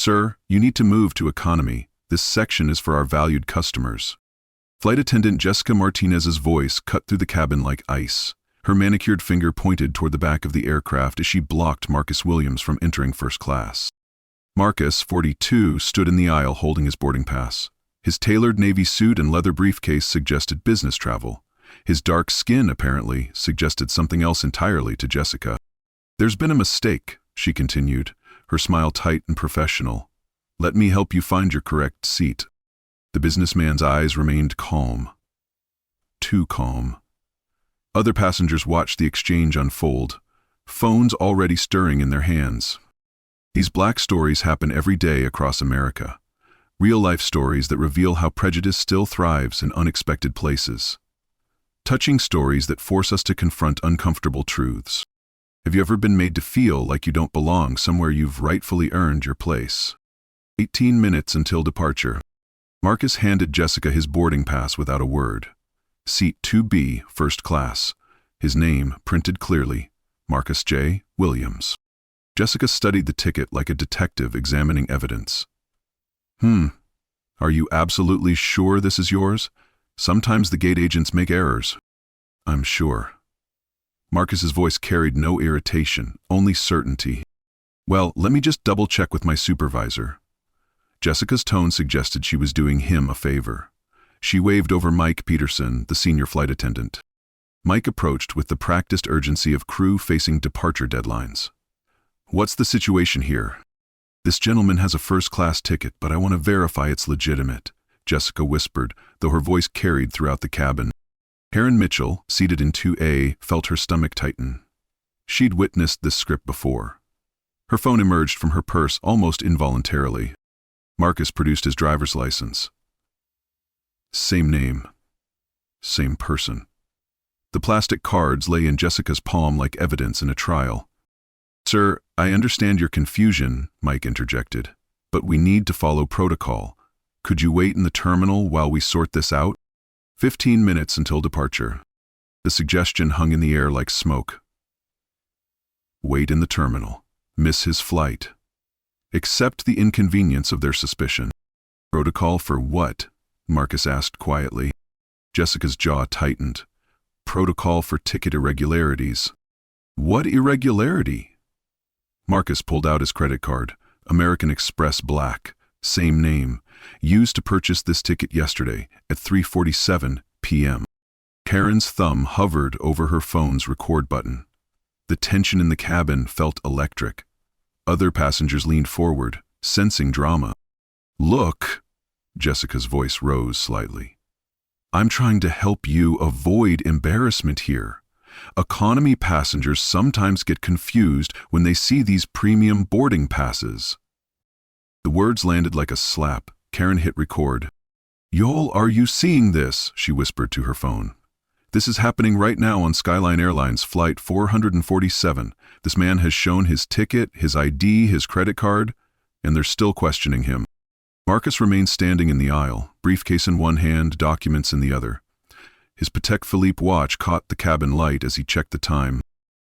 Sir, you need to move to economy. This section is for our valued customers. Flight attendant Jessica Martinez's voice cut through the cabin like ice. Her manicured finger pointed toward the back of the aircraft as she blocked Marcus Williams from entering first class. Marcus, 42, stood in the aisle holding his boarding pass. His tailored navy suit and leather briefcase suggested business travel. His dark skin, apparently, suggested something else entirely to Jessica. "There's been a mistake," she continued, her smile tight and professional. "Let me help you find your correct seat." The businessman's eyes remained calm. Too calm. Other passengers watched the exchange unfold, phones already stirring in their hands. These black stories happen every day across America. Real-life stories that reveal how prejudice still thrives in unexpected places. Touching stories that force us to confront uncomfortable truths. Have you ever been made to feel like you don't belong somewhere you've rightfully earned your place? 18 minutes until departure. Marcus handed Jessica his boarding pass without a word. Seat 2B, first class. His name, printed clearly, Marcus J. Williams. Jessica studied the ticket like a detective examining evidence. Are you absolutely sure this is yours? Sometimes the gate agents make errors." "I'm sure." Marcus's voice carried no irritation, only certainty. "Well, let me just double-check with my supervisor." Jessica's tone suggested she was doing him a favor. She waved over Mike Peterson, the senior flight attendant. Mike approached with the practiced urgency of crew facing departure deadlines. "What's the situation here?" "This gentleman has a first-class ticket, but I want to verify it's legitimate," Jessica whispered, though her voice carried throughout the cabin. Karen Mitchell, seated in 2A, felt her stomach tighten. She'd witnessed this script before. Her phone emerged from her purse almost involuntarily. Marcus produced his driver's license. Same name. Same person. The plastic cards lay in Jessica's palm like evidence in a trial. "Sir, I understand your confusion," Mike interjected, "but we need to follow protocol. Could you wait in the terminal while we sort this out?" 15 minutes until departure. The suggestion hung in the air like smoke. Wait in the terminal. Miss his flight. Accept the inconvenience of their suspicion. "Protocol for what?" Marcus asked quietly. Jessica's jaw tightened. "Protocol for ticket irregularities." "What irregularity?" Marcus pulled out his credit card. American Express Black. Same name. Used to purchase this ticket yesterday at 3:47 p.m. Karen's thumb hovered over her phone's record button. The tension in the cabin felt electric. Other passengers leaned forward, sensing drama. "Look," Jessica's voice rose slightly. "I'm trying to help you avoid embarrassment here. Economy passengers sometimes get confused when they see these premium boarding passes." The words landed like a slap. Karen hit record. "Y'all, are you seeing this?" she whispered to her phone. "This is happening right now on Skyline Airlines Flight 447. This man has shown his ticket, his ID, his credit card, and they're still questioning him." Marcus remained standing in the aisle, briefcase in one hand, documents in the other. His Patek Philippe watch caught the cabin light as he checked the time.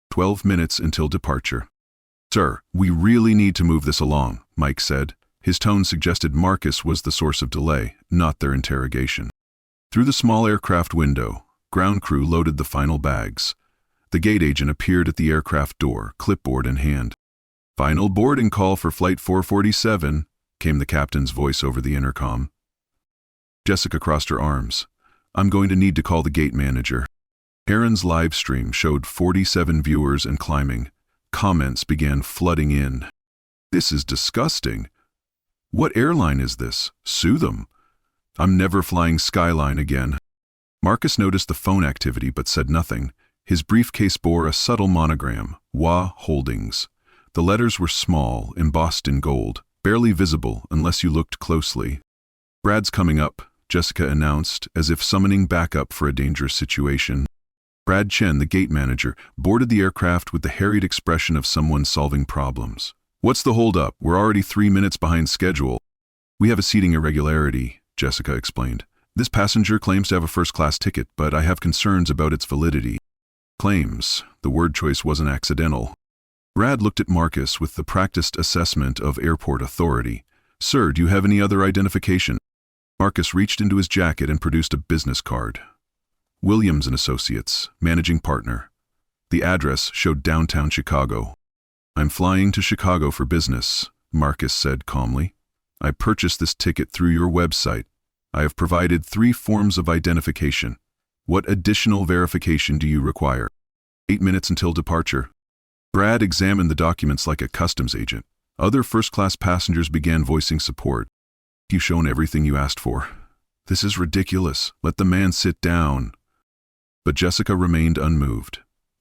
12 minutes until departure. "Sir, we really need to move this along," Mike said. His tone suggested Marcus was the source of delay, not their interrogation. Through the small aircraft window, ground crew loaded the final bags. The gate agent appeared at the aircraft door, clipboard in hand. "Final boarding call for Flight 447, came the captain's voice over the intercom. Jessica crossed her arms. "I'm going to need to call the gate manager." Karen's live stream showed 47 viewers and climbing. Comments began flooding in. "This is disgusting. What airline is this? Sue them. I'm never flying Skyline again." Marcus noticed the phone activity but said nothing. His briefcase bore a subtle monogram, WA Holdings. The letters were small, embossed in gold, barely visible unless you looked closely. "Brad's coming up," Jessica announced, as if summoning backup for a dangerous situation. Brad Chen, the gate manager, boarded the aircraft with the harried expression of someone solving problems. "What's the holdup? We're already 3 minutes behind schedule." "We have a seating irregularity," Jessica explained. "This passenger claims to have a first-class ticket, but I have concerns about its validity." Claims. The word choice wasn't accidental. Brad looked at Marcus with the practiced assessment of airport authority. "Sir, do you have any other identification?" Marcus reached into his jacket and produced a business card. Williams & Associates, managing partner. The address showed downtown Chicago. "I'm flying to Chicago for business," Marcus said calmly. "I purchased this ticket through your website. I have provided 3 forms of identification. What additional verification do you require?" 8 minutes until departure. Brad examined the documents like a customs agent. Other first-class passengers began voicing support. "You've shown everything you asked for. This is ridiculous. Let the man sit down." But Jessica remained unmoved.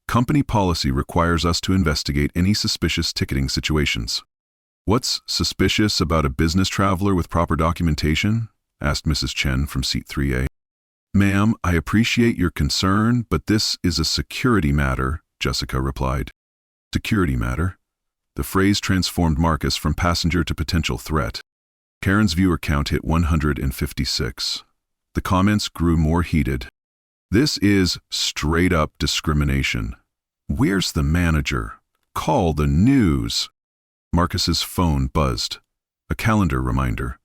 "Company policy requires us to investigate any suspicious ticketing situations." "What's suspicious about a business traveler with proper documentation?" asked Mrs. Chen from seat 3A. "Ma'am, I appreciate your concern, but this is a security matter," Jessica replied. Security matter? The phrase transformed Marcus from passenger to potential threat. Karen's viewer count hit 156. The comments grew more heated. "This is straight-up discrimination. Where's the manager? Call the news." Marcus's phone buzzed. A calendar reminder.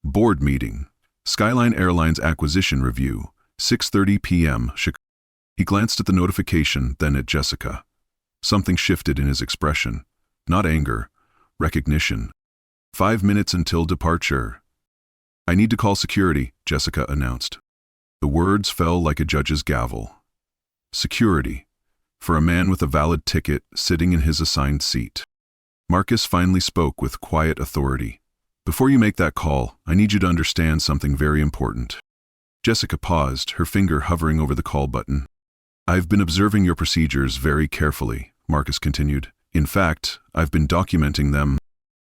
Board meeting. Skyline Airlines acquisition review. 6:30 p.m. He glanced at the notification, then at Jessica. Something shifted in his expression. Not anger. Recognition. 5 minutes until departure. "I need to call security," Jessica announced. The words fell like a judge's gavel. Security. For a man with a valid ticket sitting in his assigned seat. Marcus finally spoke with quiet authority. "Before you make that call, I need you to understand something very important." Jessica paused, her finger hovering over the call button. "I've been observing your procedures very carefully," Marcus continued. "In fact, I've been documenting them."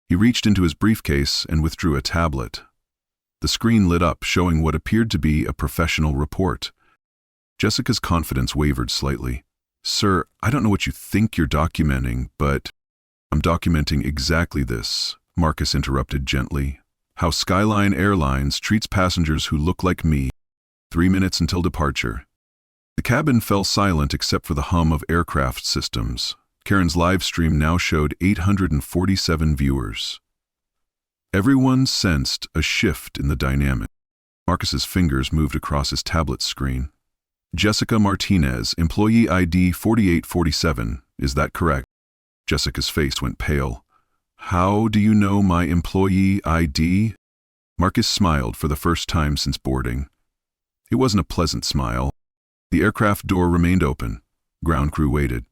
He reached into his briefcase and withdrew a tablet. The screen lit up, showing what appeared to be a professional report. Jessica's confidence wavered slightly. "Sir, I don't know what you think you're documenting, but—" "I'm documenting exactly this," Marcus interrupted gently. "How Skyline Airlines treats passengers who look like me. 3 minutes until departure." The cabin fell silent except for the hum of aircraft systems. Karen's live stream now showed 847 viewers. Everyone sensed a shift in the dynamic. Marcus's fingers moved across his tablet screen. "Jessica Martinez, employee ID 4847, is that correct?" Jessica's face went pale. "How do you know my employee ID?" Marcus smiled for the first time since boarding. It wasn't a pleasant smile. The aircraft door remained open. Ground crew waited.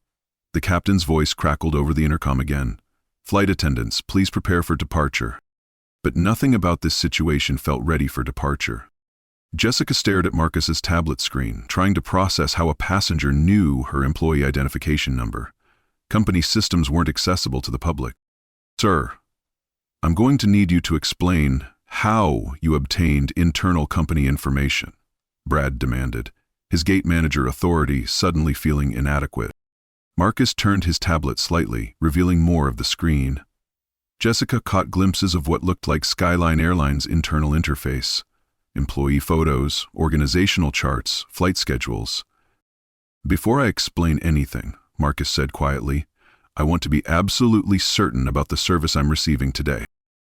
The captain's voice crackled over the intercom again. "Flight attendants, please prepare for departure." But nothing about this situation felt ready for departure. Jessica stared at Marcus's tablet screen, trying to process how a passenger knew her employee identification number. Company systems weren't accessible to the public. "Sir, I'm going to need you to explain how you obtained internal company information," Brad demanded, his gate manager authority suddenly feeling inadequate. Marcus turned his tablet slightly, revealing more of the screen. Jessica caught glimpses of what looked like Skyline Airlines' internal interface. Employee photos, organizational charts, flight schedules. "Before I explain anything," Marcus said quietly, "I want to be absolutely certain about the service I'm receiving today."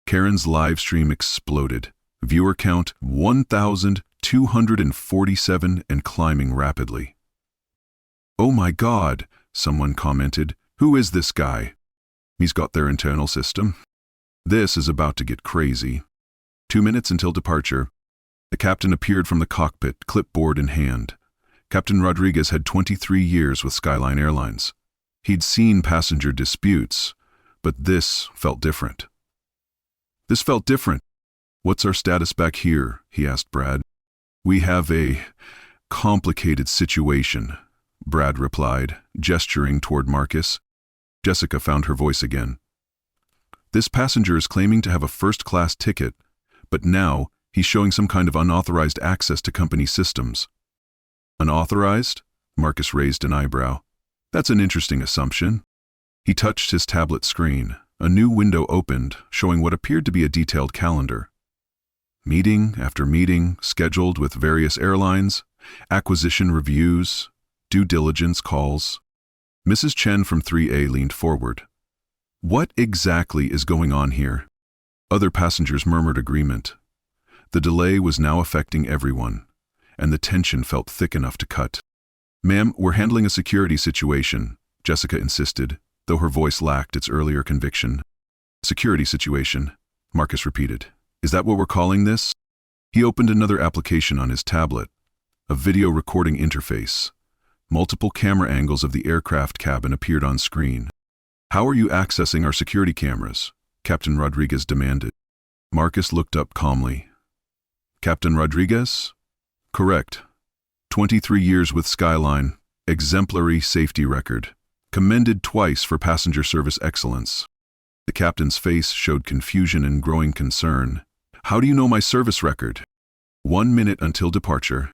Karen's live stream exploded. Viewer count 1,247 and climbing rapidly. "Oh my God," someone commented. "Who is this guy? He's got their internal system. This is about to get crazy." 2 minutes until departure. The captain appeared from the cockpit, clipboard in hand. Captain Rodriguez had 23 years with Skyline Airlines. He'd seen passenger disputes, but this felt different. "This felt different. What's our status back here?" he asked Brad. "We have a complicated situation," Brad replied, gesturing toward Marcus. Jessica found her voice again. "This passenger is claiming to have a first-class ticket, but now he's showing some kind of unauthorized access to company systems." "Unauthorized?" Marcus raised an eyebrow. "That's an interesting assumption." He touched his tablet screen. A new window opened, showing what appeared to be a detailed calendar. Meeting after meeting, scheduled with various airlines, acquisition reviews, due diligence calls. Mrs. Chen from 3A leaned forward. What exactly is going on here? Other passengers murmured agreement. The delay was now affecting everyone, and the tension felt thick enough to cut. Ma'am, we're handling a security situation, Jessica insisted, though her voice lacked its earlier conviction. Security situation, Marcus repeated. Is that what we're calling this? He opened another application on his tablet, a video recording interface. Multiple camera angles of the aircraft cabin appeared on screen. How are you accessing our security cameras? Captain Rodriguez demanded. Marcus looked up calmly. Captain Rodriguez? Correct. 23 years with Skyline, exemplary safety record, commended twice for passenger service excellence. The captain's face showed confusion and growing concern. How do you know my service record? 1 minute until departure.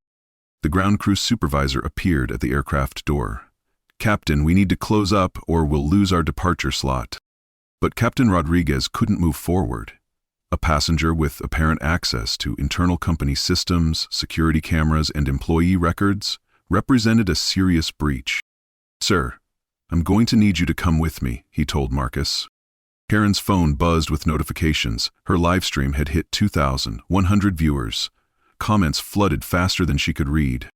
The ground crew supervisor appeared at the aircraft door. Captain, we need to close up or we'll lose our departure slot. But Captain Rodriguez couldn't move forward. A passenger with apparent access to internal company systems, security cameras, and employee records represented a serious breach. Sir, I'm going to need you to come with me, he told Marcus. Karen's phone buzzed with notifications. Her livestream had hit 2,100 viewers. Comments flooded faster than she could read.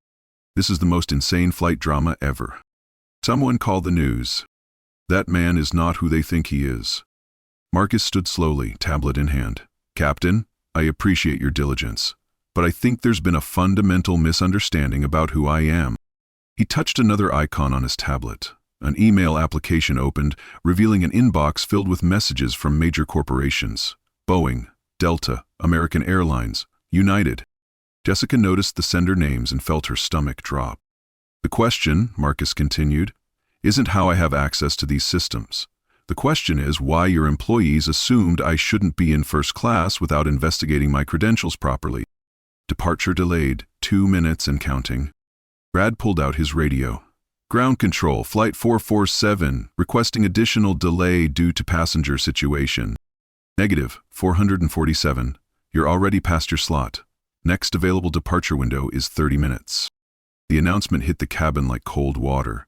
This is the most insane flight drama ever. Someone call the news. That man is not who they think he is. Marcus stood slowly, tablet in hand. Captain, I appreciate your diligence, but I think there's been a fundamental misunderstanding about who I am. He touched another icon on his tablet. An email application opened, revealing an inbox filled with messages from major corporations. Boeing, Delta, American Airlines, United. Jessica noticed the sender names and felt her stomach drop. The question, Marcus continued, isn't how I have access to these systems. The question is why your employees assumed I shouldn't be in first class without investigating my credentials properly. Departure delayed, 2 minutes and counting. Brad pulled out his radio. Ground control, flight 447, requesting additional delay due to passenger situation. Negative, 447. You're already past your slot. Next available departure window is 30 minutes. The announcement hit the cabin like cold water.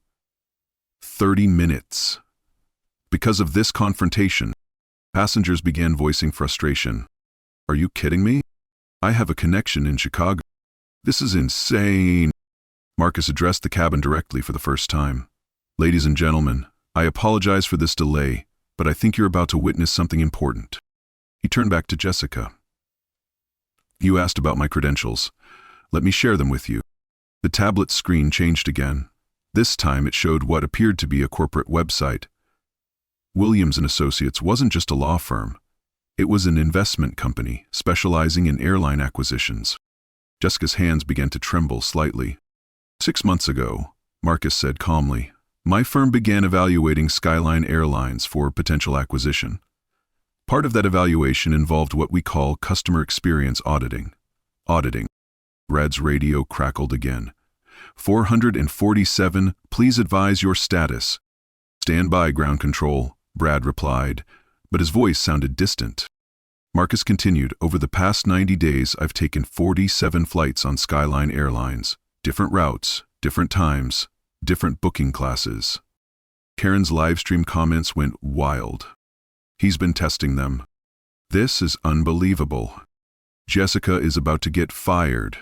30 minutes. Because of this confrontation, passengers began voicing frustration. Are you kidding me? I have a connection in Chicago. This is insane. Marcus addressed the cabin directly for the first time. Ladies and gentlemen, I apologize for this delay, but I think you're about to witness something important. He turned back to Jessica. You asked about my credentials. Let me share them with you. The tablet screen changed again. This time it showed what appeared to be a corporate website. Williams & Associates wasn't just a law firm. It was an investment company specializing in airline acquisitions. Jessica's hands began to tremble slightly. 6 months ago, Marcus said calmly, my firm began evaluating Skyline Airlines for potential acquisition. Part of that evaluation involved what we call customer experience auditing. Brad's radio crackled again. 447, please advise your status. Stand by, ground control, Brad replied, but his voice sounded distant. Marcus continued, over the past 90 days I've taken 47 flights on Skyline Airlines. Different routes, different times, different booking classes. Karen's livestream comments went wild. He's been testing them. This is unbelievable. Jessica is about to get fired.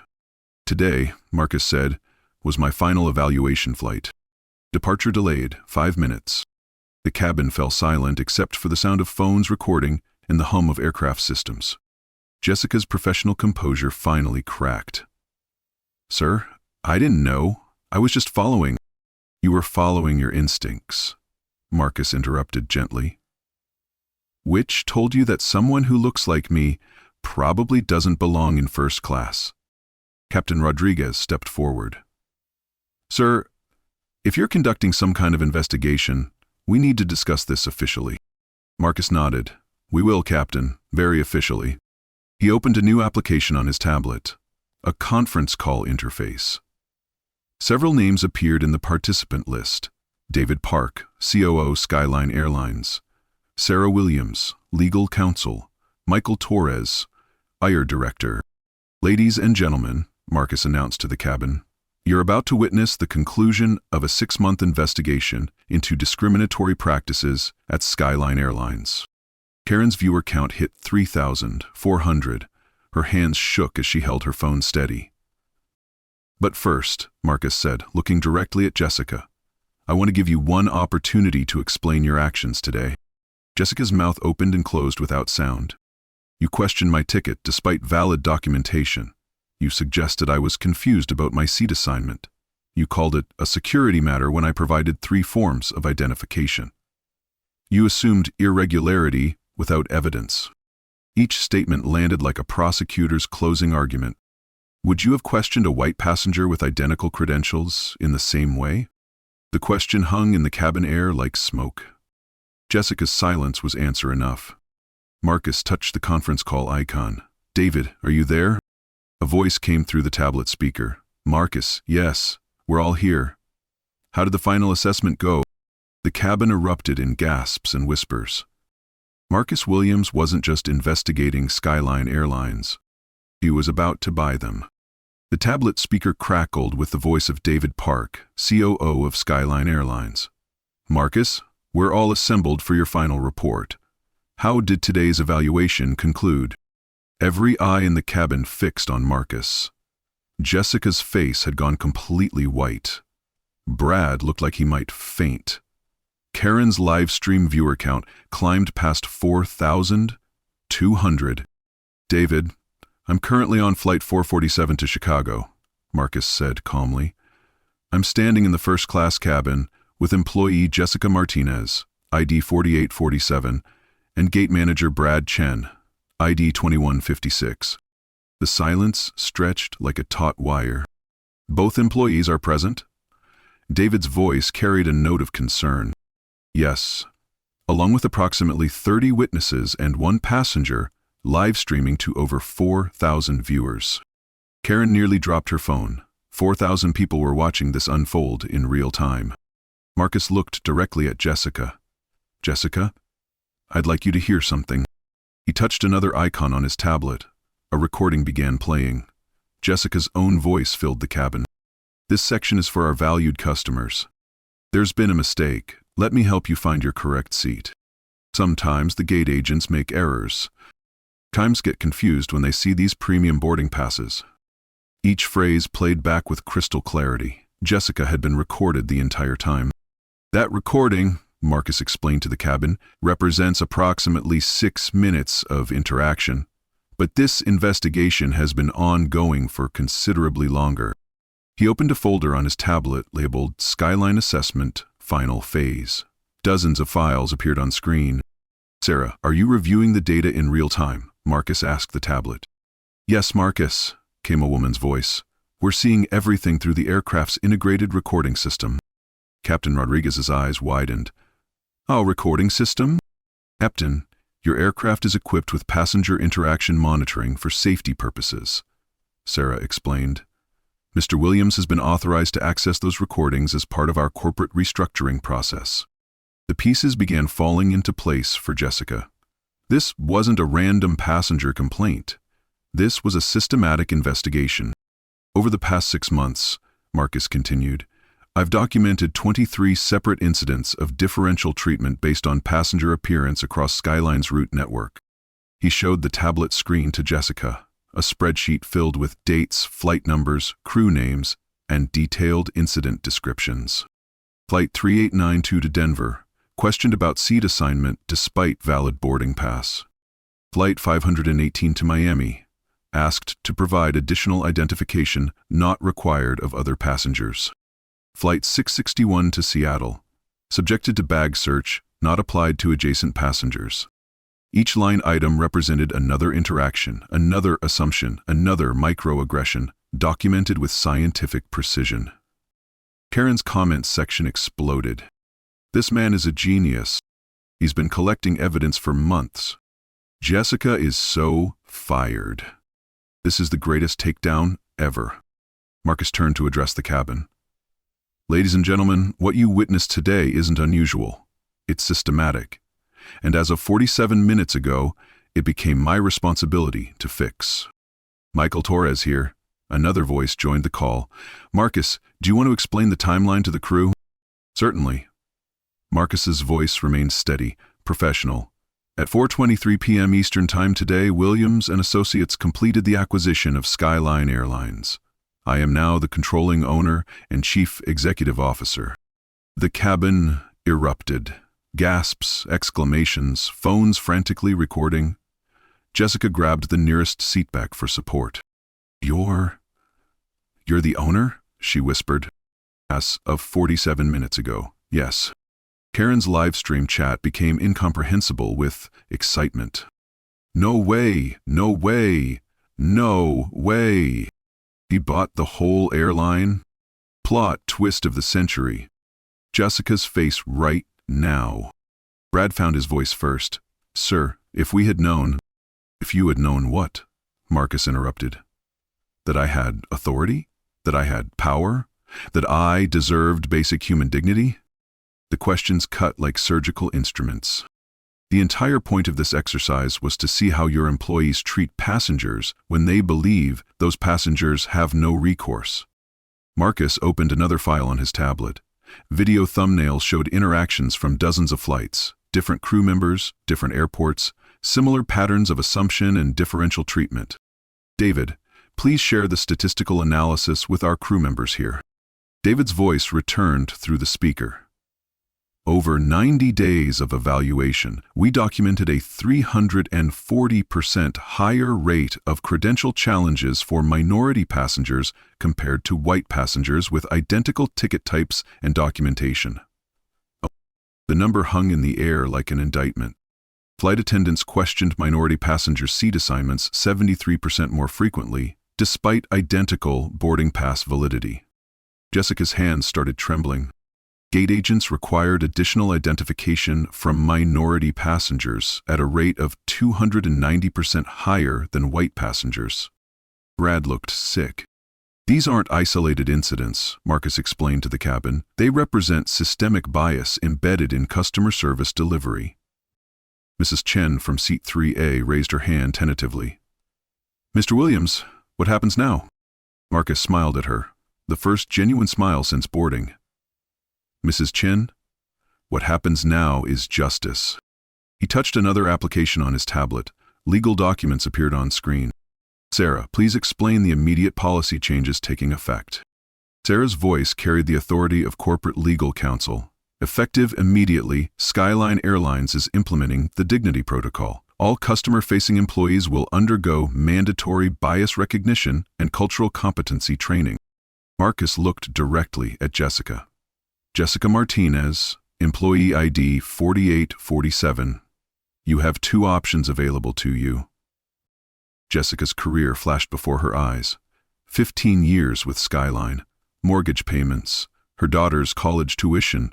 Today, Marcus said, was my final evaluation flight. Departure delayed, 5 minutes. The cabin fell silent except for the sound of phones recording and the hum of aircraft systems. Jessica's professional composure finally cracked. Sir, I didn't know. I was just following. You were following your instincts, Marcus interrupted gently. Which told you that someone who looks like me probably doesn't belong in first class. Captain Rodriguez stepped forward. Sir, if you're conducting some kind of investigation, we need to discuss this officially. Marcus nodded. We will, Captain, very officially. He opened a new application on his tablet, a conference call interface. Several names appeared in the participant list. David Park, COO Skyline Airlines. Sarah Williams, Legal Counsel. Michael Torres, IR Director. Ladies and gentlemen, Marcus announced to the cabin, you're about to witness the conclusion of a 6-month investigation into discriminatory practices at Skyline Airlines. Karen's viewer count hit 3,400. Her hands shook as she held her phone steady. "But first," Marcus said, looking directly at Jessica, "I want to give you one opportunity to explain your actions today." Jessica's mouth opened and closed without sound. "You questioned my ticket despite valid documentation. You suggested I was confused about my seat assignment. You called it a security matter when I provided 3 forms of identification. You assumed irregularity without evidence." Each statement landed like a prosecutor's closing argument. Would you have questioned a white passenger with identical credentials in the same way? The question hung in the cabin air like smoke. Jessica's silence was answer enough. Marcus touched the conference call icon. "David, are you there?" A voice came through the tablet speaker. "Marcus, yes, we're all here." "How did the final assessment go?" The cabin erupted in gasps and whispers. Marcus Williams wasn't just investigating Skyline Airlines. He was about to buy them. The tablet speaker crackled with the voice of David Park, COO of Skyline Airlines. "Marcus, we're all assembled for your final report. How did today's evaluation conclude?" Every eye in the cabin fixed on Marcus. Jessica's face had gone completely white. Brad looked like he might faint. Karen's live stream viewer count climbed past 4,200. "David, I'm currently on flight 447 to Chicago," Marcus said calmly. "I'm standing in the first-class cabin with employee Jessica Martinez, ID 4847, and gate manager Brad Chen, ID 2156. The silence stretched like a taut wire. "Both employees are present?" David's voice carried a note of concern. "Yes, along with approximately 30 witnesses and 1 passenger, live streaming to over 4,000 viewers." Karen nearly dropped her phone. 4,000 people were watching this unfold in real time. Marcus looked directly at Jessica. "Jessica, I'd like you to hear something." He touched another icon on his tablet. A recording began playing. Jessica's own voice filled the cabin. "This section is for our valued customers. There's been a mistake. Let me help you find your correct seat. Sometimes the gate agents make errors. Times get confused when they see these premium boarding passes." Each phrase played back with crystal clarity. Jessica had been recorded the entire time. "That recording," Marcus explained to the cabin, "represents approximately 6 minutes of interaction. But this investigation has been ongoing for considerably longer." He opened a folder on his tablet labeled Skyline Assessment Final Phase. Dozens of files appeared on screen. "Sarah, are you reviewing the data in real time?" Marcus asked the tablet. "Yes, Marcus," came a woman's voice. "We're seeing everything through the aircraft's integrated recording system." Captain Rodriguez's eyes widened. "Oh, recording system?" "Captain, your aircraft is equipped with passenger interaction monitoring for safety purposes," Sarah explained. "Mr. Williams has been authorized to access those recordings as part of our corporate restructuring process." The pieces began falling into place for Jessica. This wasn't a random passenger complaint. This was a systematic investigation. "Over the past 6 months," Marcus continued, "I've documented 23 separate incidents of differential treatment based on passenger appearance across Skyline's route network." He showed the tablet screen to Jessica, a spreadsheet filled with dates, flight numbers, crew names, and detailed incident descriptions. Flight 3892 to Denver, questioned about seat assignment despite valid boarding pass. Flight 518 to Miami, asked to provide additional identification not required of other passengers. Flight 661 to Seattle, subjected to bag search, not applied to adjacent passengers. Each line item represented another interaction, another assumption, another microaggression, documented with scientific precision. Karen's comments section exploded. "This man is a genius. He's been collecting evidence for months. Jessica is so fired. This is the greatest takedown ever." Marcus turned to address the cabin. "Ladies and gentlemen, what you witnessed today isn't unusual. It's systematic. And as of 47 minutes ago, it became my responsibility to fix." "Michael Torres here." Another voice joined the call. "Marcus, do you want to explain the timeline to the crew?" "Certainly. Marcus's voice remained steady, professional. At 4:23 p.m. Eastern Time today, Williams and Associates completed the acquisition of Skyline Airlines. I am now the controlling owner and chief executive officer. The cabin erupted. Gasps, exclamations, phones frantically recording. Jessica grabbed the nearest seatback for support. You're the owner? She whispered. As of 47 minutes ago, yes. Karen's live stream chat became incomprehensible with excitement. No way, no way, no way. He bought the whole airline? Plot twist of the century. Jessica's face right now. Brad found his voice first. Sir, if we had known. If you had known what? Marcus interrupted. That I had authority? That I had power? That I deserved basic human dignity? The questions cut like surgical instruments. The entire point of this exercise was to see how your employees treat passengers when they believe those passengers have no recourse. Marcus opened another file on his tablet. Video thumbnails showed interactions from dozens of flights, different crew members, different airports, similar patterns of assumption and differential treatment. David, please share the statistical analysis with our crew members here. David's voice returned through the speaker. Over 90 days of evaluation, we documented a 340% higher rate of credential challenges for minority passengers compared to white passengers with identical ticket types and documentation. The number hung in the air like an indictment. Flight attendants questioned minority passengers' seat assignments 73% more frequently, despite identical boarding pass validity. Jessica's hands started trembling. Gate agents required additional identification from minority passengers at a rate of 290% higher than white passengers. Brad looked sick. These aren't isolated incidents, Marcus explained to the cabin. They represent systemic bias embedded in customer service delivery. Mrs. Chen from seat 3A raised her hand tentatively. Mr. Williams, what happens now? Marcus smiled at her, the first genuine smile since boarding. Mrs. Chen, what happens now is justice. He touched another application on his tablet. Legal documents appeared on screen. Sarah, please explain the immediate policy changes taking effect. Sarah's voice carried the authority of corporate legal counsel. Effective immediately, Skyline Airlines is implementing the Dignity Protocol. All customer-facing employees will undergo mandatory bias recognition and cultural competency training. Marcus looked directly at Jessica. Jessica Martinez, employee ID 4847. You have two options available to you. Jessica's career flashed before her eyes. 15 years with Skyline, mortgage payments, her daughter's college tuition.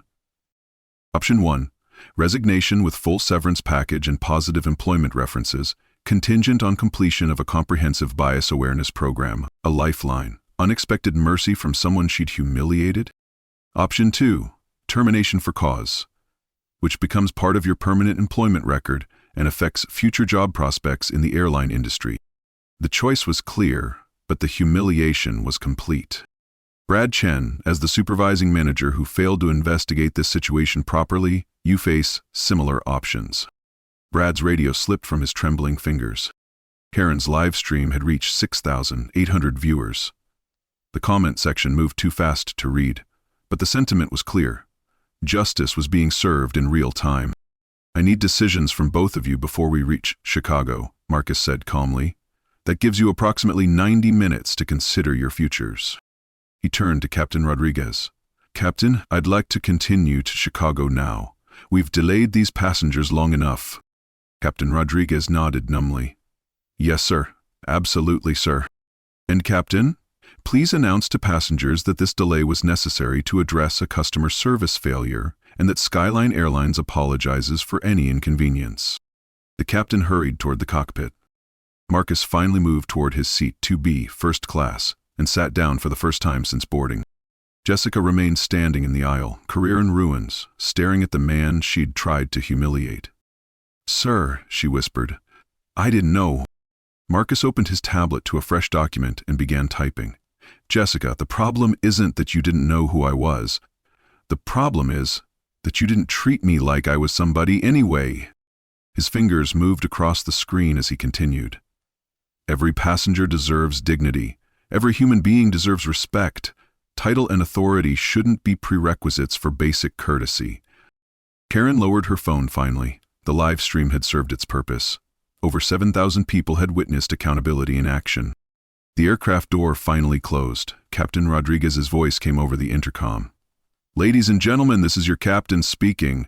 Option 1, resignation with full severance package and positive employment references, contingent on completion of a comprehensive bias awareness program, a lifeline, unexpected mercy from someone she'd humiliated. Option 2, termination for cause, which becomes part of your permanent employment record and affects future job prospects in the airline industry. The choice was clear, but the humiliation was complete. Brad Chen, as the supervising manager who failed to investigate this situation properly, you face similar options. Brad's radio slipped from his trembling fingers. Karen's live stream had reached 6,800 viewers. The comment section moved too fast to read, but the sentiment was clear. Justice was being served in real time. I need decisions from both of you before we reach Chicago, Marcus said calmly. That gives you approximately 90 minutes to consider your futures. He turned to Captain Rodriguez. Captain, I'd like to continue to Chicago now. We've delayed these passengers long enough. Captain Rodriguez nodded numbly. Yes, sir. Absolutely, sir. And Captain? Please announce to passengers that this delay was necessary to address a customer service failure and that Skyline Airlines apologizes for any inconvenience. The captain hurried toward the cockpit. Marcus finally moved toward his seat 2B, first class, and sat down for the first time since boarding. Jessica remained standing in the aisle, career in ruins, staring at the man she'd tried to humiliate. Sir, she whispered, I didn't know. Marcus opened his tablet to a fresh document and began typing. Jessica, the problem isn't that you didn't know who I was. The problem is that you didn't treat me like I was somebody anyway." His fingers moved across the screen as he continued. "Every passenger deserves dignity. Every human being deserves respect. Title and authority shouldn't be prerequisites for basic courtesy." Karen lowered her phone finally. The live stream had served its purpose. Over 7,000 people had witnessed accountability in action. The aircraft door finally closed. Captain Rodriguez's voice came over the intercom. "Ladies and gentlemen, this is your captain speaking.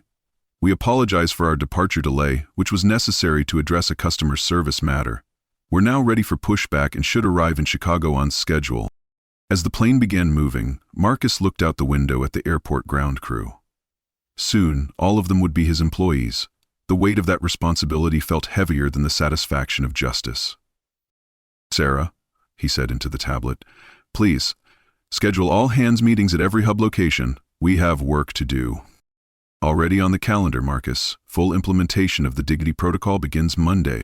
We apologize for our departure delay, which was necessary to address a customer service matter. We're now ready for pushback and should arrive in Chicago on schedule." As the plane began moving, Marcus looked out the window at the airport ground crew. Soon, all of them would be his employees. The weight of that responsibility felt heavier than the satisfaction of justice. "Sarah," he said into the tablet, "please, schedule all hands meetings at every hub location. We have work to do." "Already on the calendar, Marcus. Full implementation of the Dignity Protocol begins Monday."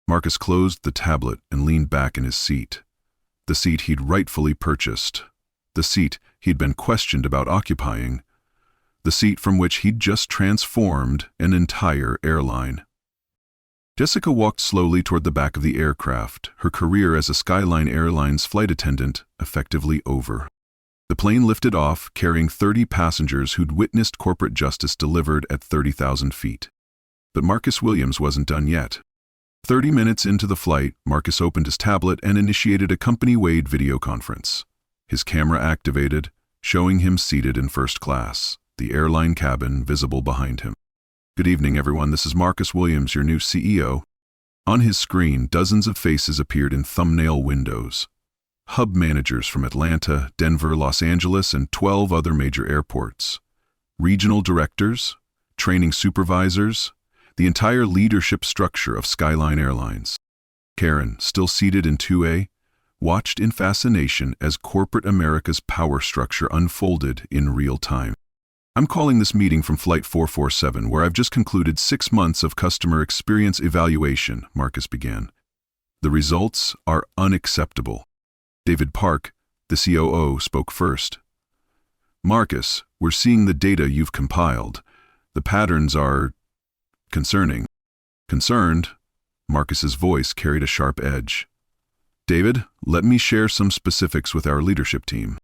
Marcus closed the tablet and leaned back in his seat. The seat he'd rightfully purchased. The seat he'd been questioned about occupying. The seat from which he'd just transformed an entire airline. Jessica walked slowly toward the back of the aircraft, her career as a Skyline Airlines flight attendant effectively over. The plane lifted off, carrying 30 passengers who'd witnessed corporate justice delivered at 30,000 feet. But Marcus Williams wasn't done yet. 30 minutes into the flight, Marcus opened his tablet and initiated a company-wide video conference. His camera activated, showing him seated in first class, the airline cabin visible behind him. "Good evening, everyone. This is Marcus Williams, your new CEO." On his screen, dozens of faces appeared in thumbnail windows. Hub managers from Atlanta, Denver, Los Angeles, and 12 other major airports. Regional directors, training supervisors, the entire leadership structure of Skyline Airlines. Karen, still seated in 2A, watched in fascination as corporate America's power structure unfolded in real time. "I'm calling this meeting from Flight 447, where I've just concluded 6 months of customer experience evaluation," Marcus began. "The results are unacceptable." David Park, the COO, spoke first. "Marcus, we're seeing the data you've compiled. The patterns are concerning." "Concerned?" Marcus's voice carried a sharp edge. "David, let me share some specifics with our leadership team."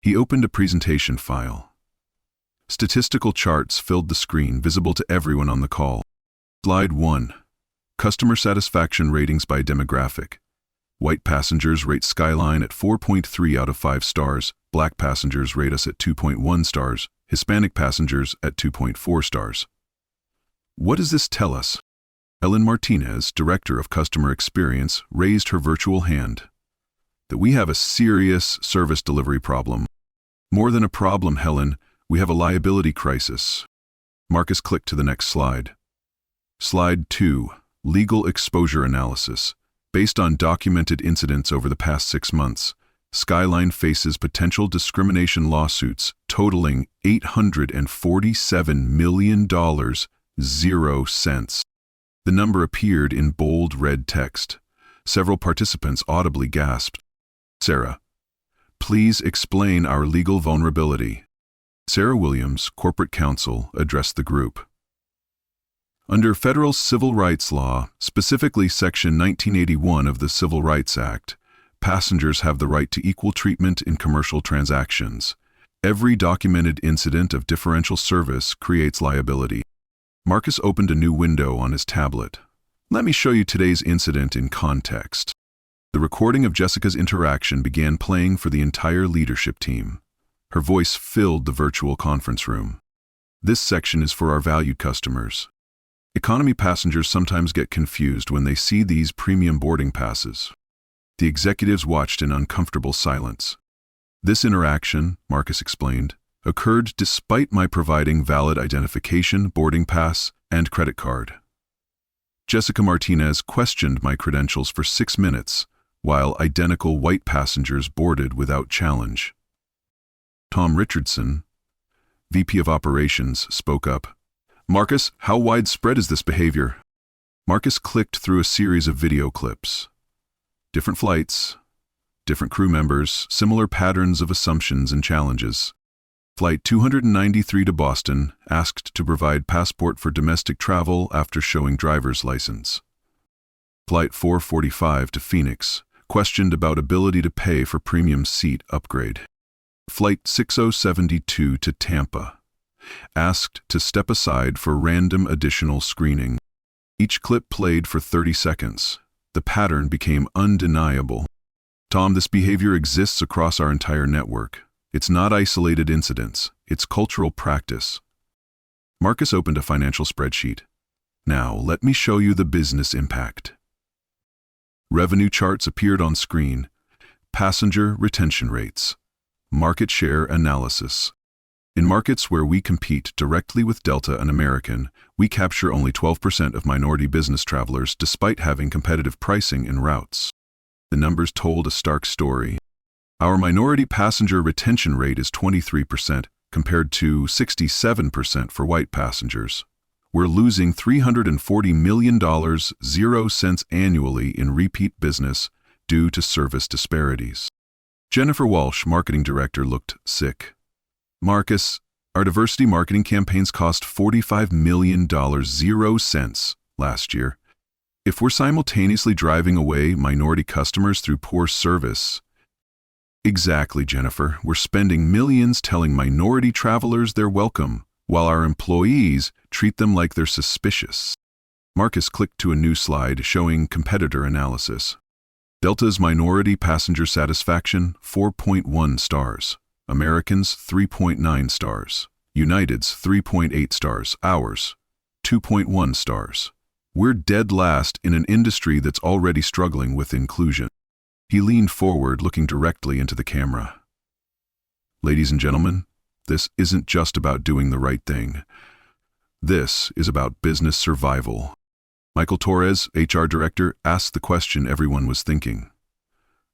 He opened a presentation file. Statistical charts filled the screen, visible to everyone on the call. Slide 1. Customer satisfaction ratings by demographic. White passengers rate Skyline at 4.3 out of 5 stars, black passengers rate us at 2.1 stars, Hispanic passengers at 2.4 stars. What does this tell us? Ellen Martinez, Director of Customer Experience, raised her virtual hand. That we have a serious service delivery problem. More than a problem, Helen, we have a liability crisis. Marcus clicked to the next slide. Slide 2. Legal exposure analysis. Based on documented incidents over the past 6 months, Skyline faces potential discrimination lawsuits totaling $847 million, 0 cents. The number appeared in bold red text. Several participants audibly gasped. "Sarah, please explain our legal vulnerability." Sarah Williams, corporate counsel, addressed the group. Under federal civil rights law, specifically Section 1981 of the Civil Rights Act, passengers have the right to equal treatment in commercial transactions. Every documented incident of differential service creates liability. Marcus opened a new window on his tablet. "Let me show you today's incident in context." The recording of Jessica's interaction began playing for the entire leadership team. Her voice filled the virtual conference room. "This section is for our valued customers. Economy passengers sometimes get confused when they see these premium boarding passes." The executives watched in uncomfortable silence. "This interaction," Marcus explained, "occurred despite my providing valid identification, boarding pass, and credit card. Jessica Martinez questioned my credentials for 6 minutes, while identical white passengers boarded without challenge." Tom Richardson, VP of Operations, spoke up. "Marcus, how widespread is this behavior?" Marcus clicked through a series of video clips. Different flights, different crew members, similar patterns of assumptions and challenges. Flight 293 to Boston, asked to provide passport for domestic travel after showing driver's license. Flight 445 to Phoenix, questioned about ability to pay for premium seat upgrade. Flight 6072 to Tampa, asked to step aside for random additional screening. Each clip played for 30 seconds. The pattern became undeniable. Tom, this behavior exists across our entire network. It's not isolated incidents, it's cultural practice. Marcus opened a financial spreadsheet. Now, let me show you the business impact. Revenue charts appeared on screen. Passenger retention rates. Market share analysis. In markets where we compete directly with Delta and American, we capture only 12% of minority business travelers despite having competitive pricing in routes. The numbers told a stark story. Our minority passenger retention rate is 23%, compared to 67% for white passengers. We're losing $340 million, 0 cents annually in repeat business due to service disparities. Jennifer Walsh, marketing director, looked sick. Marcus, our diversity marketing campaigns cost $45 million, 0 cents last year. If we're simultaneously driving away minority customers through poor service. Exactly, Jennifer. We're spending millions telling minority travelers they're welcome, while our employees treat them like they're suspicious. Marcus clicked to a new slide showing competitor analysis. Delta's minority passenger satisfaction, 4.1 stars. Americans, 3.9 stars. United's, 3.8 stars. Ours, 2.1 stars. We're dead last in an industry that's already struggling with inclusion. He leaned forward, looking directly into the camera. Ladies and gentlemen, this isn't just about doing the right thing. This is about business survival. Michael Torres, HR director, asked the question everyone was thinking.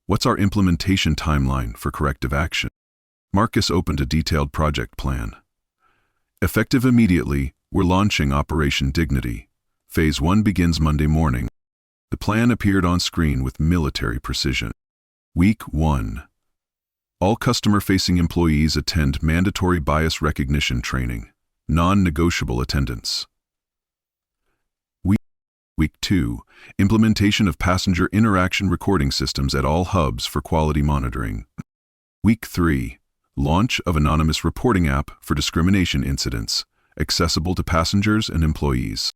What's our implementation timeline for corrective action? Marcus opened a detailed project plan. Effective immediately, we're launching Operation Dignity. Phase 1 begins Monday morning. The plan appeared on screen with military precision. Week 1. All customer-facing employees attend mandatory bias recognition training, non-negotiable attendance. Week 2. Implementation of passenger interaction recording systems at all hubs for quality monitoring. Week 3. Launch of anonymous reporting app for discrimination incidents, accessible to passengers and employees.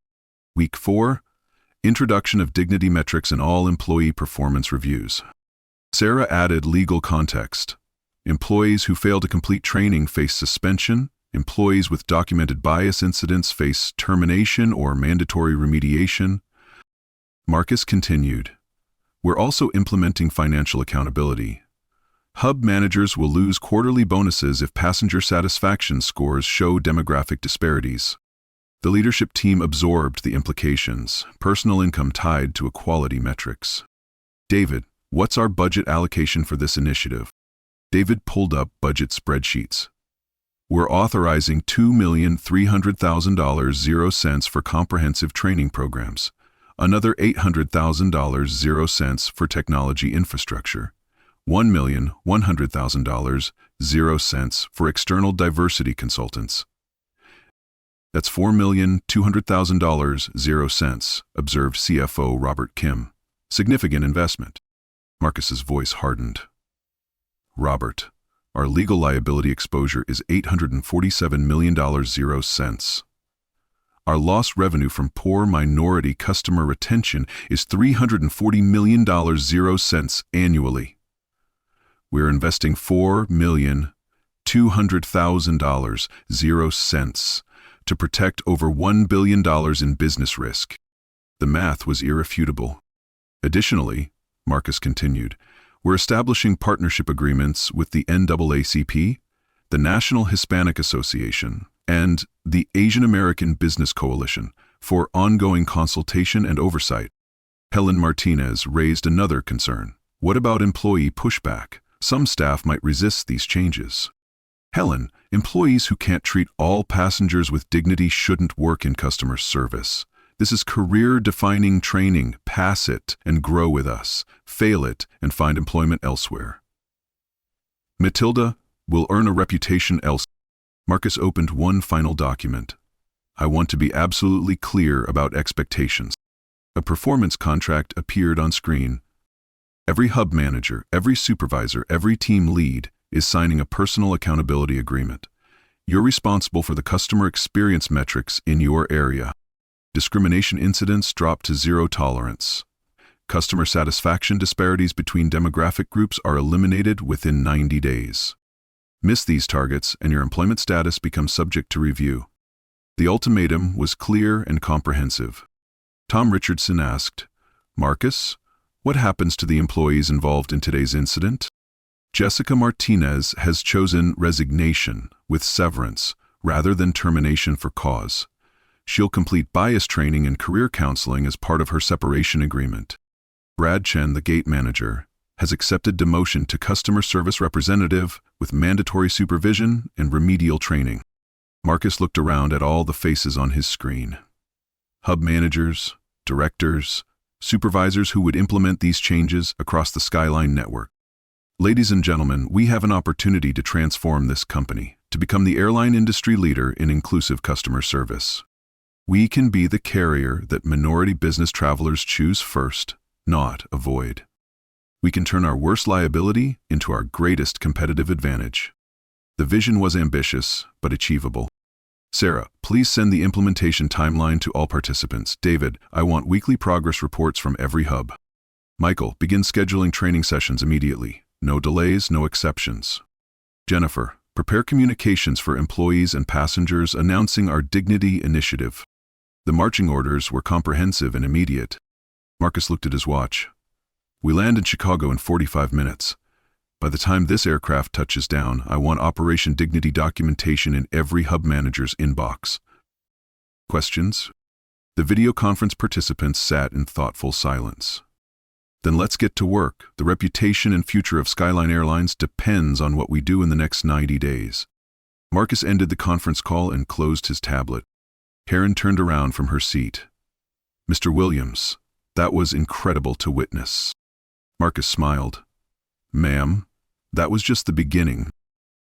Week 4. Introduction of dignity metrics in all employee performance reviews. Sarah added legal context. Employees who fail to complete training face suspension. Employees with documented bias incidents face termination or mandatory remediation. Marcus continued. We're also implementing financial accountability. Hub managers will lose quarterly bonuses if passenger satisfaction scores show demographic disparities. The leadership team absorbed the implications, personal income tied to equality metrics. David, what's our budget allocation for this initiative? David pulled up budget spreadsheets. We're authorizing $2,300,000, 0 cents for comprehensive training programs, another $800,000, 0 cents for technology infrastructure, $1,100,000, 0 cents for external diversity consultants. That's $4,200,000, 0 cents, observed CFO Robert Kim. Significant investment. Marcus's voice hardened. Robert, our legal liability exposure is $847 million, 0 cents. Our lost revenue from poor minority customer retention is $340 million, 0 cents annually. We're investing $4,200,000, 0 cents, to protect over $1 billion in business risk. The math was irrefutable. Additionally, Marcus continued, we're establishing partnership agreements with the NAACP, the National Hispanic Association, and the Asian American Business Coalition for ongoing consultation and oversight. Helen Martinez raised another concern. What about employee pushback? Some staff might resist these changes. Helen, employees who can't treat all passengers with dignity shouldn't work in customer service. This is career-defining training. Pass it and grow with us. Fail it and find employment elsewhere. Matilda will earn a reputation elsewhere. Marcus opened one final document. I want to be absolutely clear about expectations. A performance contract appeared on screen. Every hub manager, every supervisor, every team lead is signing a personal accountability agreement. You're responsible for the customer experience metrics in your area. Discrimination incidents drop to 0 tolerance. Customer satisfaction disparities between demographic groups are eliminated within 90 days. Miss these targets and your employment status becomes subject to review. The ultimatum was clear and comprehensive. Tom Richardson asked, "Marcus, what happens to the employees involved in today's incident?" Jessica Martinez has chosen resignation with severance rather than termination for cause. She'll complete bias training and career counseling as part of her separation agreement. Brad Chen, the gate manager, has accepted demotion to customer service representative with mandatory supervision and remedial training. Marcus looked around at all the faces on his screen. Hub managers, directors, supervisors who would implement these changes across the Skyline network. Ladies and gentlemen, we have an opportunity to transform this company, to become the airline industry leader in inclusive customer service. We can be the carrier that minority business travelers choose first, not avoid. We can turn our worst liability into our greatest competitive advantage. The vision was ambitious, but achievable. Sarah, please send the implementation timeline to all participants. David, I want weekly progress reports from every hub. Michael, begin scheduling training sessions immediately. No delays, no exceptions. Jennifer, prepare communications for employees and passengers announcing our Dignity Initiative. The marching orders were comprehensive and immediate. Marcus looked at his watch. We land in Chicago in 45 minutes. By the time this aircraft touches down, I want Operation Dignity documentation in every hub manager's inbox. Questions? The video conference participants sat in thoughtful silence. Then let's get to work. The reputation and future of Skyline Airlines depends on what we do in the next 90 days. Marcus ended the conference call and closed his tablet. Karen turned around from her seat. Mr. Williams, that was incredible to witness. Marcus smiled. Ma'am, that was just the beginning.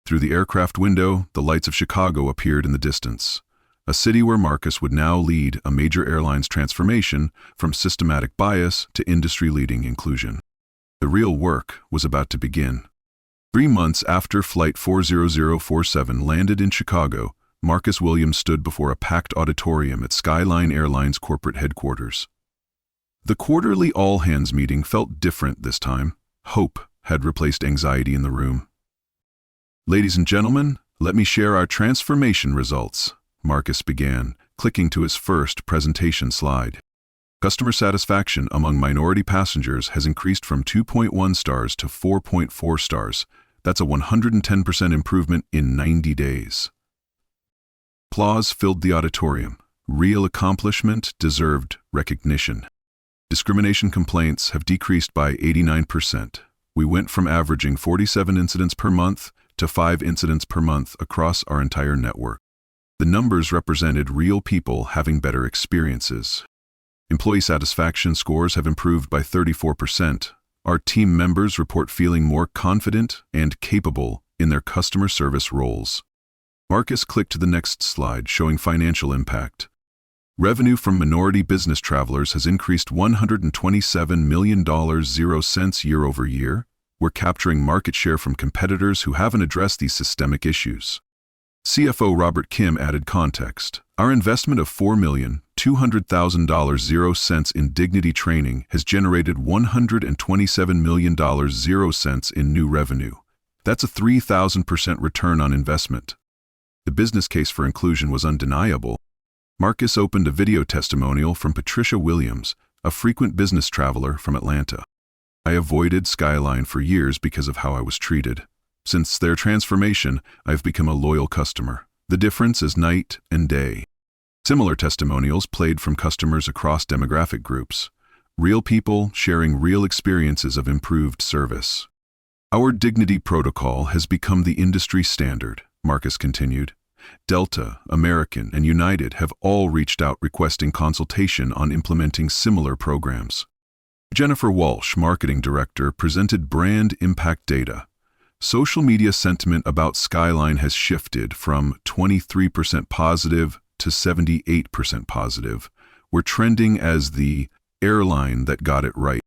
Through the aircraft window, the lights of Chicago appeared in the distance. A city where Marcus would now lead a major airline's transformation from systematic bias to industry-leading inclusion. The real work was about to begin. 3 months after Flight 40047 landed in Chicago, Marcus Williams stood before a packed auditorium at Skyline Airlines corporate headquarters. The quarterly all-hands meeting felt different this time. Hope had replaced anxiety in the room. Ladies and gentlemen, let me share our transformation results. Marcus began, clicking to his first presentation slide. Customer satisfaction among minority passengers has increased from 2.1 stars to 4.4 stars. That's a 110% improvement in 90 days. Applause filled the auditorium. Real accomplishment deserved recognition. Discrimination complaints have decreased by 89%. We went from averaging 47 incidents per month to 5 incidents per month across our entire network. The numbers represented real people having better experiences. Employee satisfaction scores have improved by 34%. Our team members report feeling more confident and capable in their customer service roles. Marcus clicked to the next slide, showing financial impact. Revenue from minority business travelers has increased $127 million 0 cents year over year. We're capturing market share from competitors who haven't addressed these systemic issues. CFO Robert Kim added context. Our investment of $4,200,000 0 cents in dignity training has generated $127 million 0 cents in new revenue. That's a 3,000% return on investment. The business case for inclusion was undeniable. Marcus opened a video testimonial from Patricia Williams, a frequent business traveler from Atlanta. I avoided Skyline for years because of how I was treated. Since their transformation, I've become a loyal customer. The difference is night and day. Similar testimonials played from customers across demographic groups. Real people sharing real experiences of improved service. Our dignity protocol has become the industry standard, Marcus continued. Delta, American, and United have all reached out requesting consultation on implementing similar programs. Jennifer Walsh, marketing director, presented brand impact data. social media sentiment about Skyline has shifted from 23% positive to 78% positive. We're trending as the airline that got it right.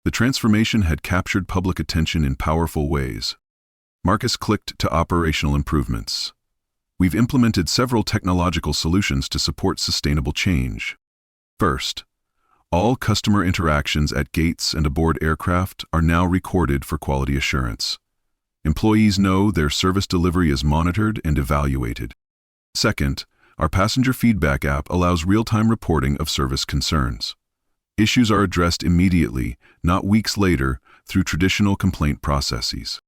The transformation had captured public attention in powerful ways. Marcus clicked to operational improvements. We've implemented several technological solutions to support sustainable change. First, all customer interactions at gates and aboard aircraft are now recorded for quality assurance. Employees know their service delivery is monitored and evaluated. Second, our passenger feedback app allows real-time reporting of service concerns. Issues are addressed immediately, not weeks later, through traditional complaint processes.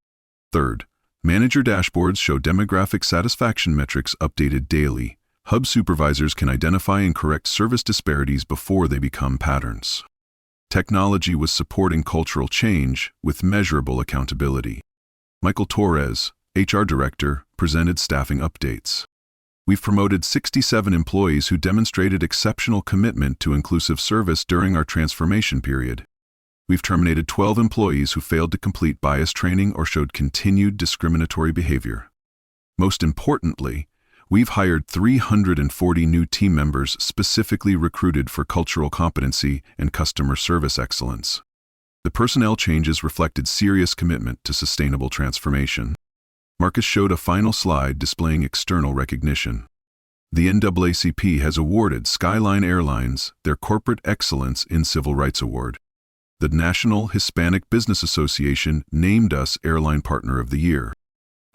Third, manager dashboards show demographic satisfaction metrics updated daily. Hub supervisors can identify and correct service disparities before they become patterns. Technology was supporting cultural change with measurable accountability. Michael Torres, HR Director, presented staffing updates. We've promoted 67 employees who demonstrated exceptional commitment to inclusive service during our transformation period. We've terminated 12 employees who failed to complete bias training or showed continued discriminatory behavior. Most importantly, we've hired 340 new team members specifically recruited for cultural competency and customer service excellence. The personnel changes reflected serious commitment to sustainable transformation. Marcus showed a final slide displaying external recognition. The NAACP has awarded Skyline Airlines their Corporate Excellence in Civil Rights Award. The National Hispanic Business Association named us Airline Partner of the Year.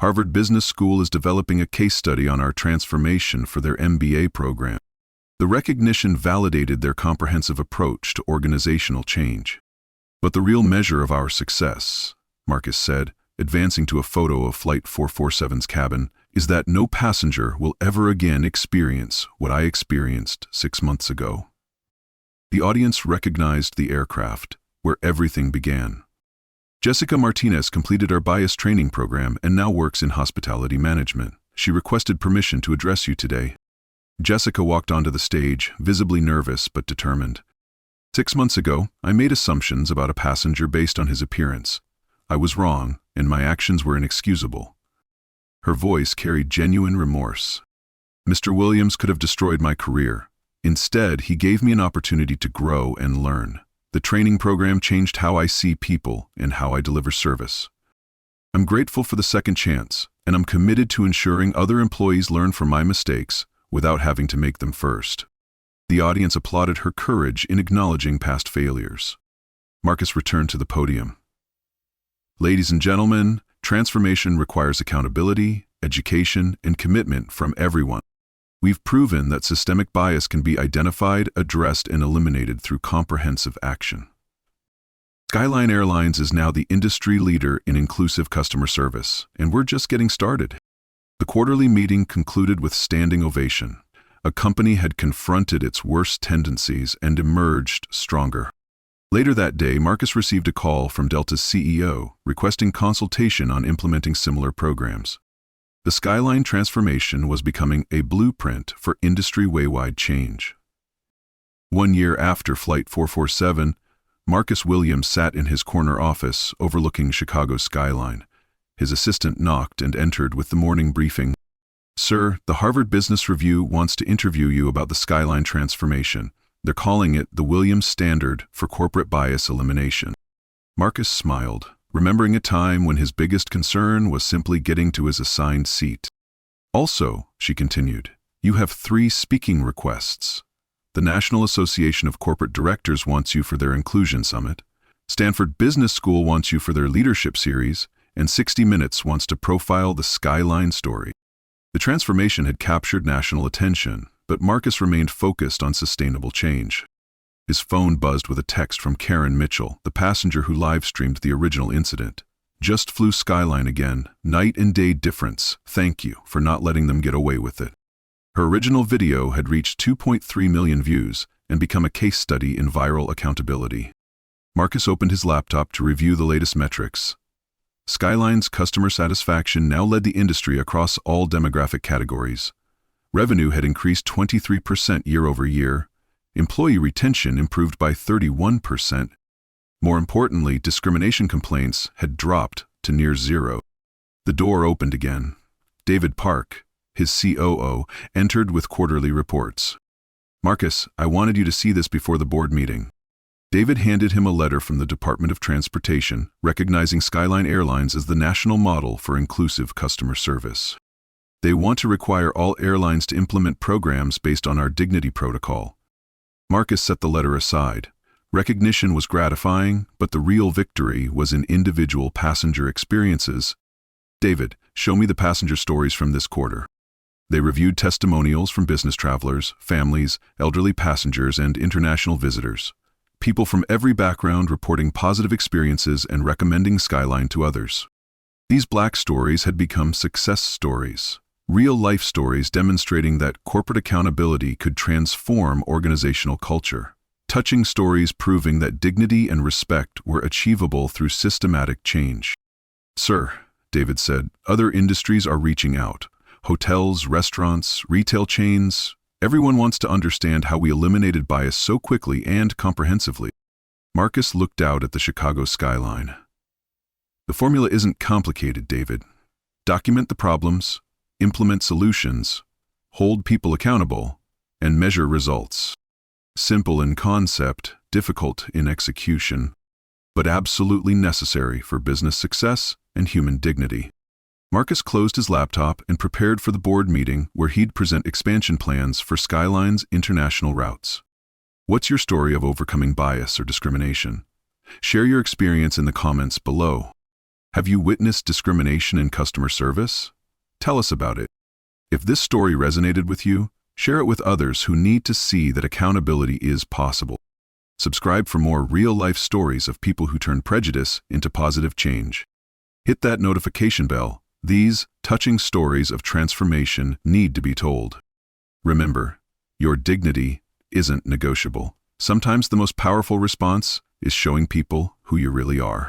Harvard Business School is developing a case study on our transformation for their MBA program. The recognition validated their comprehensive approach to organizational change. But the real measure of our success, Marcus said, advancing to a photo of Flight 447's cabin, is that no passenger will ever again experience what I experienced 6 months ago. The audience recognized the aircraft, where everything began. Jessica Martinez completed our bias training program and now works in hospitality management. She requested permission to address you today. Jessica walked onto the stage, visibly nervous but determined. 6 months ago, I made assumptions about a passenger based on his appearance. I was wrong, and my actions were inexcusable. Her voice carried genuine remorse. Mr. Williams could have destroyed my career. Instead, he gave me an opportunity to grow and learn. The training program changed how I see people and how I deliver service. I'm grateful for the second chance, and I'm committed to ensuring other employees learn from my mistakes without having to make them first. The audience applauded her courage in acknowledging past failures. Marcus returned to the podium. Ladies and gentlemen, transformation requires accountability, education, and commitment from everyone. We've proven that systemic bias can be identified, addressed, and eliminated through comprehensive action. Skyline Airlines is now the industry leader in inclusive customer service, and we're just getting started. The quarterly meeting concluded with standing ovation. A company had confronted its worst tendencies and emerged stronger. Later that day, Marcus received a call from Delta's CEO requesting consultation on implementing similar programs. The Skyline transformation was becoming a blueprint for industry-wide change. 1 year after Flight 447, Marcus Williams sat in his corner office overlooking Chicago's skyline. His assistant knocked and entered with the morning briefing. "Sir, the Harvard Business Review wants to interview you about the Skyline transformation. They're calling it the Williams Standard for Corporate Bias Elimination." Marcus smiled, remembering a time when his biggest concern was simply getting to his assigned seat. "Also," she continued, "you have 3 speaking requests. The National Association of Corporate Directors wants you for their Inclusion Summit. Stanford Business School wants you for their Leadership Series, and 60 Minutes wants to profile the Skyline story." The transformation had captured national attention, but Marcus remained focused on sustainable change. His phone buzzed with a text from Karen Mitchell, the passenger who live-streamed the original incident. "Just flew Skyline again. Night and day difference. Thank you for not letting them get away with it." Her original video had reached 2.3 million views and become a case study in viral accountability. Marcus opened his laptop to review the latest metrics. Skyline's customer satisfaction now led the industry across all demographic categories. Revenue had increased 23% year-over-year. Employee retention improved by 31%. More importantly, discrimination complaints had dropped to near zero. The door opened again. David Park, his COO, entered with quarterly reports. "Marcus, I wanted you to see this before the board meeting." David handed him a letter from the Department of Transportation, recognizing Skyline Airlines as the national model for inclusive customer service. "They want to require all airlines to implement programs based on our dignity protocol." Marcus set the letter aside. Recognition was gratifying, but the real victory was in individual passenger experiences. "David, show me the passenger stories from this quarter." They reviewed testimonials from business travelers, families, elderly passengers, and international visitors. People from every background reporting positive experiences and recommending Skyline to others. These Black stories had become success stories, real-life stories demonstrating that corporate accountability could transform organizational culture. Touching stories proving that dignity and respect were achievable through systematic change. "Sir," David said, "other industries are reaching out. Hotels, restaurants, retail chains. Everyone wants to understand how we eliminated bias so quickly and comprehensively." Marcus looked out at the Chicago skyline. "The formula isn't complicated, David. Document the problems, implement solutions, hold people accountable, and measure results. Simple in concept, difficult in execution, but absolutely necessary for business success and human dignity." Marcus closed his laptop and prepared for the board meeting where he'd present expansion plans for Skyline's international routes. What's your story of overcoming bias or discrimination? Share your experience in the comments below. Have you witnessed discrimination in customer service? Tell us about it. If this story resonated with you, share it with others who need to see that accountability is possible. Subscribe for more real-life stories of people who turn prejudice into positive change. Hit that notification bell. These touching stories of transformation need to be told. Remember, your dignity isn't negotiable. Sometimes the most powerful response is showing people who you really are.